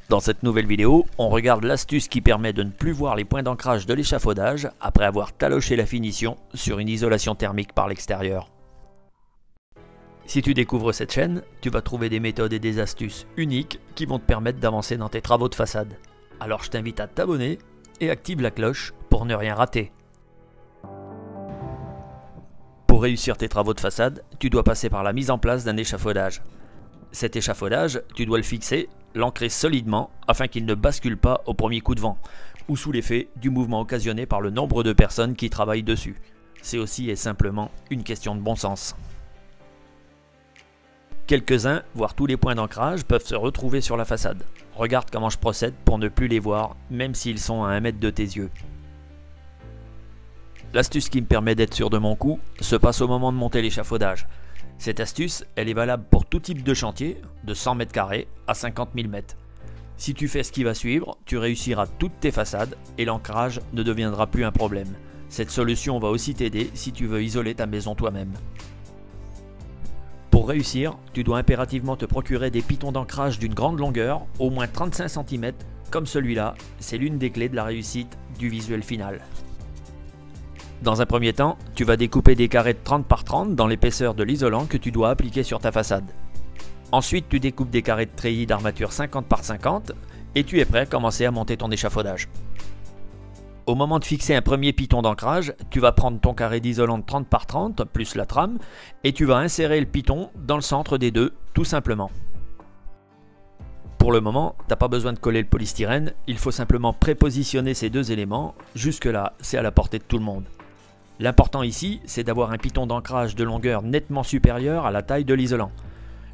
Dans cette nouvelle vidéo, on regarde l'astuce qui permet de ne plus voir les points d'ancrage de l'échafaudage après avoir taloché la finition sur une isolation thermique par l'extérieur. Si tu découvres cette chaîne, tu vas trouver des méthodes et des astuces uniques qui vont te permettre d'avancer dans tes travaux de façade. Alors je t'invite à t'abonner et active la cloche pour ne rien rater. Pour réussir tes travaux de façade, tu dois passer par la mise en place d'un échafaudage. Cet échafaudage, tu dois le fixer, l'ancrer solidement afin qu'il ne bascule pas au premier coup de vent ou sous l'effet du mouvement occasionné par le nombre de personnes qui travaillent dessus. C'est aussi et simplement une question de bon sens. Quelques-uns, voire tous les points d'ancrage peuvent se retrouver sur la façade. Regarde comment je procède pour ne plus les voir, même s'ils sont à 1 mètre de tes yeux. L'astuce qui me permet d'être sûr de mon coup se passe au moment de monter l'échafaudage. Cette astuce, elle est valable pour tout type de chantier, de 100 mètres carrés à 50 000 mètres. Si tu fais ce qui va suivre, tu réussiras toutes tes façades et l'ancrage ne deviendra plus un problème. Cette solution va aussi t'aider si tu veux isoler ta maison toi-même. Pour réussir, tu dois impérativement te procurer des pitons d'ancrage d'une grande longueur, au moins 35 cm, comme celui-là. C'est l'une des clés de la réussite du visuel final. Dans un premier temps, tu vas découper des carrés de 30 par 30 dans l'épaisseur de l'isolant que tu dois appliquer sur ta façade. Ensuite, tu découpes des carrés de treillis d'armature 50 par 50 et tu es prêt à commencer à monter ton échafaudage. Au moment de fixer un premier piton d'ancrage, tu vas prendre ton carré d'isolant de 30 par 30 plus la trame et tu vas insérer le piton dans le centre des deux, tout simplement. Pour le moment, tu n'as pas besoin de coller le polystyrène, il faut simplement prépositionner ces deux éléments. Jusque-là, c'est à la portée de tout le monde. L'important ici, c'est d'avoir un piton d'ancrage de longueur nettement supérieure à la taille de l'isolant.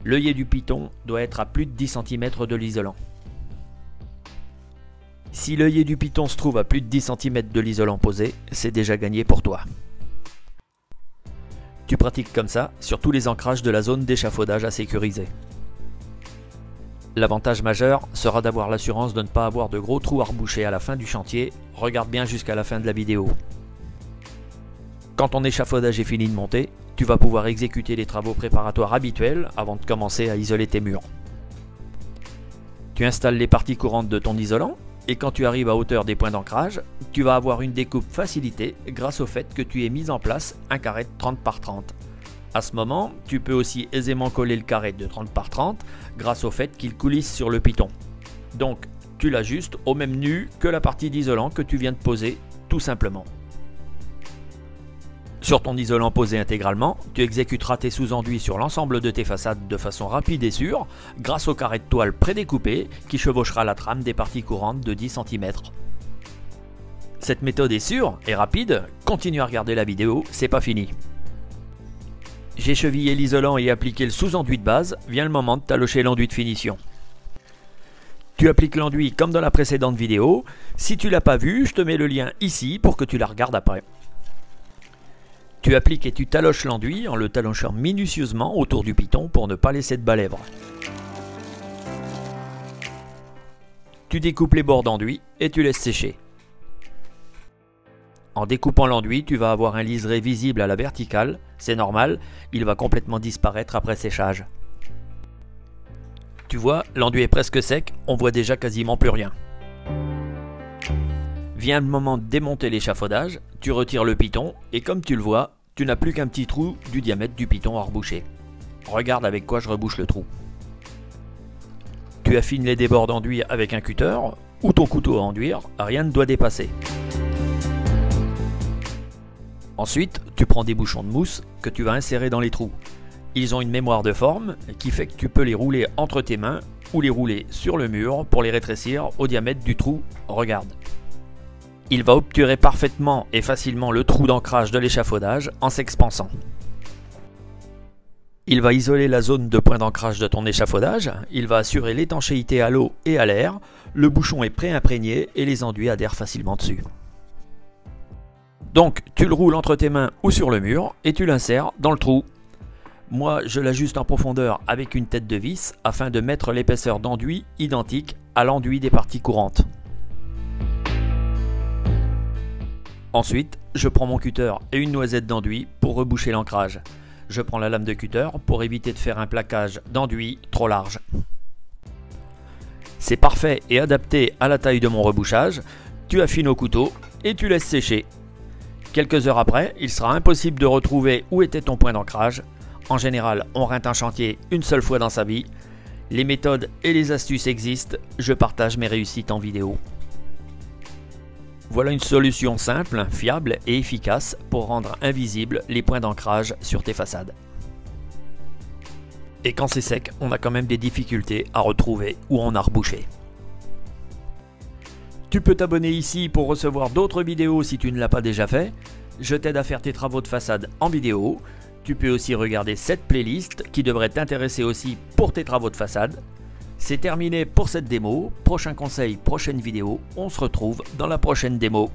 L'œillet du piton doit être à plus de 10 cm de l'isolant. Si l'œillet du piton se trouve à plus de 10 cm de l'isolant posé, c'est déjà gagné pour toi. Tu pratiques comme ça sur tous les ancrages de la zone d'échafaudage à sécuriser. L'avantage majeur sera d'avoir l'assurance de ne pas avoir de gros trous à reboucher à la fin du chantier. Regarde bien jusqu'à la fin de la vidéo. Quand ton échafaudage est fini de monter, tu vas pouvoir exécuter les travaux préparatoires habituels avant de commencer à isoler tes murs. Tu installes les parties courantes de ton isolant et quand tu arrives à hauteur des points d'ancrage, tu vas avoir une découpe facilitée grâce au fait que tu aies mis en place un carré de 30 par 30. À ce moment, tu peux aussi aisément coller le carré de 30 par 30 grâce au fait qu'il coulisse sur le piton. Donc, tu l'ajustes au même nu que la partie d'isolant que tu viens de poser, tout simplement. Sur ton isolant posé intégralement, tu exécuteras tes sous-enduits sur l'ensemble de tes façades de façon rapide et sûre, grâce au carré de toile prédécoupé qui chevauchera la trame des parties courantes de 10 cm. Cette méthode est sûre et rapide, continue à regarder la vidéo, c'est pas fini. J'ai chevillé l'isolant et appliqué le sous-enduit de base, vient le moment de talocher l'enduit de finition. Tu appliques l'enduit comme dans la précédente vidéo, si tu l'as pas vu, je te mets le lien ici pour que tu la regardes après. Tu appliques et tu taloches l'enduit en le talochant minutieusement autour du piton pour ne pas laisser de balèvre. Tu découpes les bords d'enduit et tu laisses sécher. En découpant l'enduit, tu vas avoir un liseré visible à la verticale, c'est normal, il va complètement disparaître après séchage. Tu vois, l'enduit est presque sec, on voit déjà quasiment plus rien. Vient le moment de démonter l'échafaudage, tu retires le piton et comme tu le vois, tu n'as plus qu'un petit trou du diamètre du piton à reboucher. Regarde avec quoi je rebouche le trou. Tu affines les débords d'enduit avec un cutter ou ton couteau à enduire, rien ne doit dépasser. Ensuite, tu prends des bouchons de mousse que tu vas insérer dans les trous. Ils ont une mémoire de forme qui fait que tu peux les rouler entre tes mains ou les rouler sur le mur pour les rétrécir au diamètre du trou. Regarde. Il va obturer parfaitement et facilement le trou d'ancrage de l'échafaudage en s'expansant. Il va isoler la zone de point d'ancrage de ton échafaudage, il va assurer l'étanchéité à l'eau et à l'air, le bouchon est pré-imprégné et les enduits adhèrent facilement dessus. Donc tu le roules entre tes mains ou sur le mur et tu l'insères dans le trou. Moi je l'ajuste en profondeur avec une tête de vis afin de mettre l'épaisseur d'enduit identique à l'enduit des parties courantes. Ensuite, je prends mon cutter et une noisette d'enduit pour reboucher l'ancrage. Je prends la lame de cutter pour éviter de faire un plaquage d'enduit trop large. C'est parfait et adapté à la taille de mon rebouchage. Tu affines au couteau et tu laisses sécher. Quelques heures après, il sera impossible de retrouver où était ton point d'ancrage. En général, on rente un chantier une seule fois dans sa vie. Les méthodes et les astuces existent, je partage mes réussites en vidéo. Voilà une solution simple, fiable et efficace pour rendre invisibles les points d'ancrage sur tes façades. Et quand c'est sec, on a quand même des difficultés à retrouver où on a rebouché. Tu peux t'abonner ici pour recevoir d'autres vidéos si tu ne l'as pas déjà fait. Je t'aide à faire tes travaux de façade en vidéo. Tu peux aussi regarder cette playlist qui devrait t'intéresser aussi pour tes travaux de façade. C'est terminé pour cette démo. Prochain conseil, prochaine vidéo. On se retrouve dans la prochaine démo.